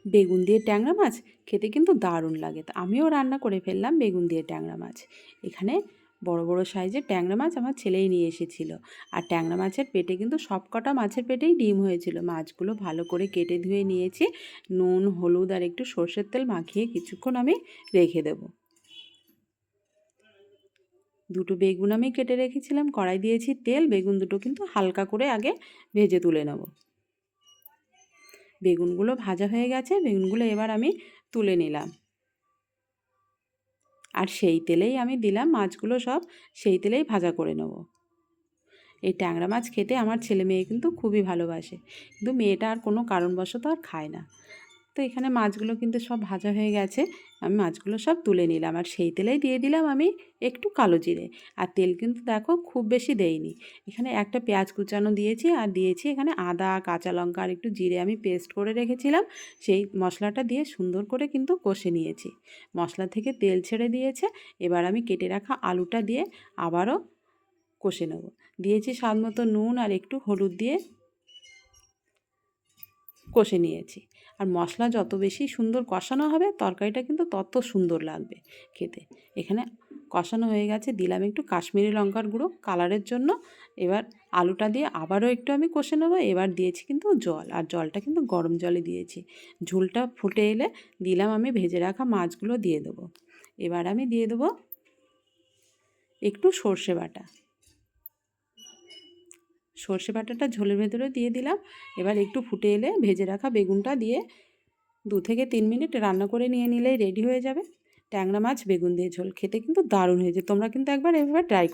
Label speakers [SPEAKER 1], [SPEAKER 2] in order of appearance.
[SPEAKER 1] বেগুন দিয়ে ট্যাংরা মাছ খেতে কিন্তু দারুণ লাগে। তো আমিও রান্না করে ফেললাম বেগুন দিয়ে ট্যাংরা মাছ। এখানে বড় বড় সাইজের ট্যাংরা মাছ আমার ছেলেই নিয়ে এসেছিল। আর ট্যাংরা মাছের পেটে কিন্তু সবকটা মাছের পেটেই ডিম হয়েছিল। মাছগুলো ভালো করে কেটে ধুয়ে নিয়েছি। নুন, হলুদ আর একটু সর্ষের তেল মাখিয়ে কিছুক্ষণ আমি রেখে দেবো। দুটো বেগুন আমি কেটে রেখেছিলাম, কড়াই দিয়েছি তেল, বেগুন দুটো কিন্তু হালকা করে আগে ভেজে তুলে নেব। বেগুনগুলো ভাজা হয়ে গেছে, বেগুনগুলো এবার আমি তুলে নিলাম। আর সেই তেলেই আমি দিলাম মাছগুলো, সব সেই তেলেই ভাজা করে নেব। এই ট্যাংরা মাছ খেতে আমার ছেলে মেয়ে কিন্তু খুবই ভালোবাসে, কিন্তু মেয়েটা আর কোনো কারণবশত আর খায় না। তো এখানে মাছগুলো কিন্তু সব ভাজা হয়ে গেছে, আমি মাছগুলো সব তুলে নিলাম। আর সেই তেলেই দিয়ে দিলাম আমি একটু কালো জিরে। আর তেল কিন্তু দেখো খুব বেশি দেইনি, এখানে একটা পেঁয়াজ কুচানো দিয়েছি, আর দিয়েছি এখানে আদা, কাঁচা লঙ্কা আর একটু জিরে আমি পেস্ট করে রেখেছিলাম, সেই মশলাটা দিয়ে সুন্দর করে কিন্তু কষে নিয়েছি। মশলা থেকে তেল ছেড়ে দিয়েছে, এবার আমি কেটে রাখা আলুটা দিয়ে আবারও কষে নেব। দিয়েছি স্বাদ মতো নুন আর একটু হলুদ দিয়ে কষে নিয়েছি। আর মশলা যত বেশি সুন্দর কষানো হবে তরকারিটা কিন্তু তত সুন্দর লাগবে খেতে। এখানে কষানো হয়ে গেছে, দিলাম একটু কাশ্মীরি লঙ্কার গুঁড়ো কালারের জন্য। এবার আলুটা দিয়ে আবারও একটু আমি কষে নেবো। এবার দিয়েছি কিন্তু জল, আর জলটা কিন্তু গরম জলে দিয়েছি। ঝোলটা ফুটে এলে দিলাম আমি ভেজে রাখা মাছগুলো দিয়ে দেবো। এবার আমি দিয়ে দেবো একটু সর্ষে বাটা। সর্ষে বাটাটা ঝোলের ভেতরে দিয়ে দিলাম। এবার একটু ফুটে এলে ভেজে রাখা বেগুনটা দিয়ে 2 থেকে 3 মিনিট রান্না করে নিয়ে নিলেই রেডি হয়ে যাবে ট্যাংরা মাছ বেগুন দিয়ে ঝোল। খেতে কিন্তু দারুণ হয়েছে, তোমরা কিন্তু একবার এভাবে ট্রাই করো।